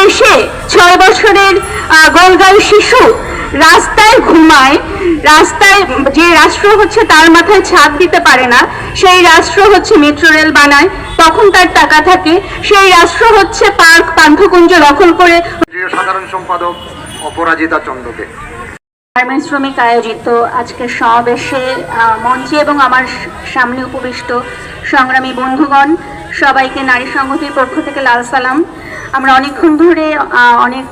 দেশে 6 বছরের গোলগাল শিশু রাস্তায় ঘুমায়, রাস্তায় যে রাষ্ট্র হচ্ছে তার মাথায় ছাদ দিতে পারে না, সেই রাষ্ট্র হচ্ছে মেট্রো রেল বানায়, তখন তার টাকা থাকে। সেই রাষ্ট্র হচ্ছে পার্ক পান্থকুঞ্জ দখল করে। সাধারণ সম্পাদক অপরাজিতা চন্দ্রকে গার্মেন্টস শ্রমিক আয়োজিত আজকের সমাবেশে মঞ্চে এবং আমার সামনে উপবিষ্ট সংগ্রামী বন্ধুগণ, সবাইকে নারী সংহতির পক্ষ থেকে লাল সালাম। আমরা অনেকক্ষণ ধরে অনেক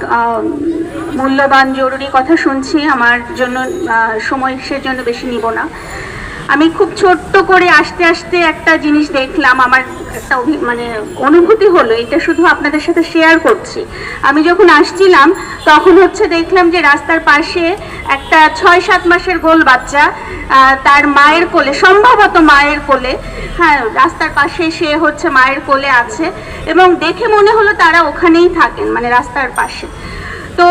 মূল্যবান জরুরি কথা শুনছি, আমার জন্য সময়ের জন্য বেশি নিব না। আমি খুব ছোট্ট করে আস্তে আস্তে একটা জিনিস দেখলাম, আমার একটা অনুভূতি হলো, এটা শুধু আপনাদের সাথে শেয়ার করছি। আমি যখন আসছিলাম তখন দেখলাম যে রাস্তার পাশে একটা 6-7 মাসের গোল বাচ্চা তার মায়ের কোলে, সম্ভবত মায়ের কোলে, হ্যাঁ রাস্তার পাশে সে মায়ের কোলে আছে, এবং দেখে মনে হলো তারা ওখানেই থাকেন, মানে রাস্তার পাশে। তো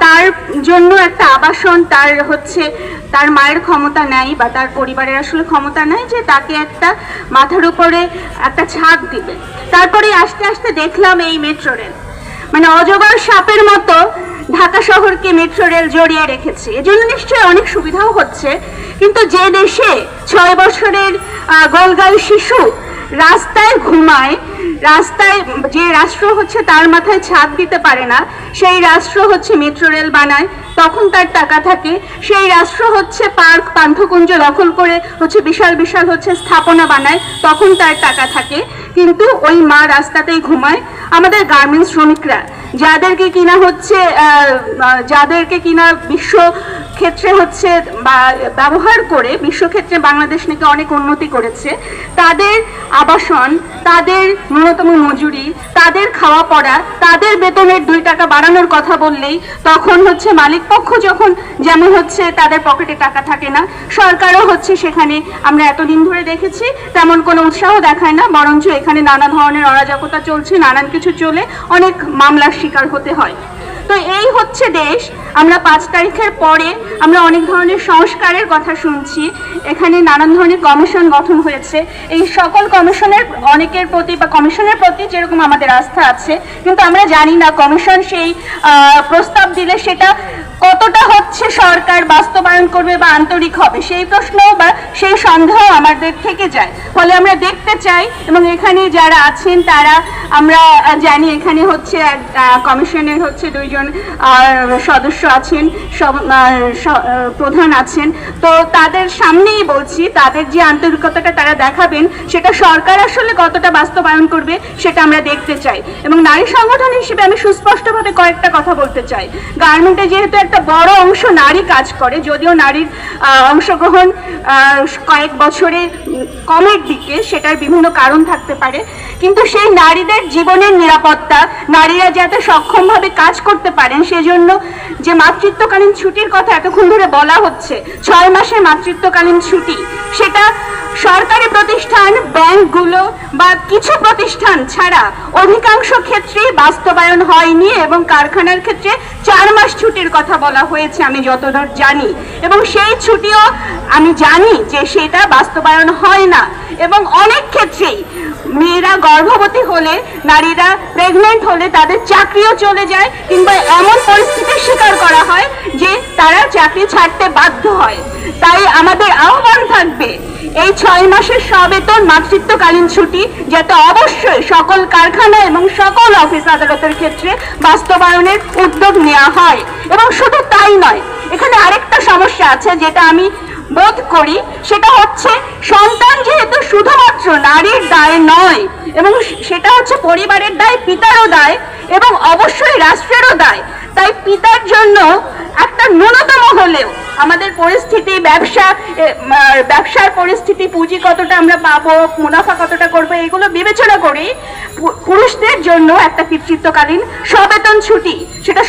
তার জন্য একটা আবাসন, তার মায়ের ক্ষমতা নাই বা তার পরিবারের আসলে ক্ষমতা নাই যে তাকে একটা মাথার উপরে একটা ছাদ দিবে। তারপরে আস্তে আস্তে দেখলাম এই মেট্রো রেল, মানে অজগর সাপের মতো ঢাকা শহরকে মেট্রো রেল জড়িয়ে রেখেছে। এজন্য নিশ্চয়ই অনেক সুবিধাও হচ্ছে, কিন্তু যে দেশে 6 বছরের গোলগাল শিশু রাস্তায় ঘুমায়, রাস্তায় যে রাষ্ট্র হচ্ছে তার মাথায় ছাদ দিতে পারে না, সেই রাষ্ট্র হচ্ছে মেট্রো রেল বানায়, তখন তার টাকা থাকে। সেই রাষ্ট্র হচ্ছে পার্ক পান্থকুঞ্জ দখল করে বিশাল বিশাল স্থাপনা বানায়, তখন তার টাকা থাকে। কিন্তু ওই মা রাস্তাতেই ঘুমায়। আমাদের গার্মেন্টস শ্রমিকরা যাদেরকে কিনা বিশ্ব ক্ষেত্রে ব্যবহার করে বিশ্বক্ষেত্রে বাংলাদেশ নাকি অনেক উন্নতি করেছে, তাদের আবাসন, তাদের ন্যূনতম মজুরি, তাদের খাওয়া পড়া, তাদের বেতনের 2 টাকা বাড়ানোর কথা বললেই তখন মালিক পক্ষ যখন যেমন তাদের পকেটে টাকা থাকে না, সরকারও সেখানে আমরা এতদিন ধরে দেখেছি তেমন কোনো উৎসাহ দেখায় না, বরঞ্চ এখানে নানা ধরনের অরাজকতা চলছে, নানান কিছু চলে অনেক মামলার শিকার হতে হয়। তো এই দেশ। আমরা 5 তারিখের পরে আমরা অনেক ধরনের সংস্কারের কথা শুনছি, এখানে নানান ধরনের কমিশন গঠন হয়েছে। এই সকল কমিশনের অনেকের প্রতি বা কমিশনের প্রতি যেরকম আমাদের আস্থা আছে, কিন্তু আমরা জানি না কমিশন সেই প্রস্তাব দিলে সেটা কতটা সরকার বাস্তবায়ন করবে বা আন্তরিক হবে, সেই প্রশ্ন বা সেই সন্দেহ আমাদের থেকে যায়। ফলে আমরা দেখতে চাই, এবং এখানে যারা আছেন তারা, আমরা জানি এখানে কমিশনের 2 জন সদস্য আছেন, প্রধান আছেন, তো তাদের সামনেই বলছি, তাদের যে আন্তরিকতাটা তারা দেখাবেন সেটা সরকার আসলে কতটা বাস্তবায়ন করবে সেটা আমরা দেখতে চাই। এবং নারী সংগঠন হিসেবে আমি সুস্পষ্টভাবে কয়েকটা কথা বলতে চাই। গার্মেন্টে যেহেতু একটা বড় অংশ নারী কাজ করে, যদিও নারীর অংশগ্রহণ কয়েক বছরে কমের দিকে, সেটার বিভিন্ন কারণ থাকতে পারে, কিন্তু সেই নারীদের জীবনের নিরাপত্তা, নারীরা যাতে সক্ষমভাবে কাজ করতে পারেন সেজন্য যে মাতৃত্বকালীন ছুটির কথা এতক্ষণ ধরে বলা হচ্ছে, 6 মাসের মাতৃত্বকালীন ছুটি, সেটা সরকারি প্রতিষ্ঠান, ব্যাংকগুলো বা কিছু প্রতিষ্ঠান ছাড়া অধিকাংশ ক্ষেত্রেই বাস্তবায়ন হয়নি, এবং কারখানার ক্ষেত্রে 4 মাস ছুটির কথা বলা হয়েছে আমি যতদূর জানি, এবং সেই ছুটিও আমি জানি যে সেটা বাস্তবায়ন হয় না। এবং অনেক ক্ষেত্রেই মেয়েরা গর্ভবতী হলে, নারীরা প্রেগনেন্ট হলে তাদের চাকরিও চলে যায়, কিংবা এমন পরিস্থিতির শিকার করা হয় যে তারা চাকরি ছাড়তে বাধ্য হয়। তাই আমাদের আহ্বান থাকবে, এই 6 মাসের সবেতন মাতৃত্বকালীন ছুটি যাতে অবশ্যই সকল কারখানা এবং সকল অফিস আদালতের ক্ষেত্রে বাস্তবায়নের উদ্যোগ নেওয়া হয়। এবং শুধু তাই নয়, এখানে আরেকটা সমস্যা আছে যেটা আমি বোধ করি, সেটা সন্তান যেহেতু শুধুমাত্র নারীর দায় নয়, এবং সেটা পরিবারের দায়, পিতারও দায়, এবং অবশ্যই রাষ্ট্রেরও দায়। তাই পিতার জন্য একটা ন্যূনতম হলেও আমাদের পরিস্থিতি, ব্যবসার পরিস্থিতি, পুঁজি কতটা আমরা পাবো, মুনাফা কতটা করবো, এগুলো বিবেচনা করে পুরুষদের জন্য একটা পিতৃত্বকালীন সবেতন ছুটি, সেটা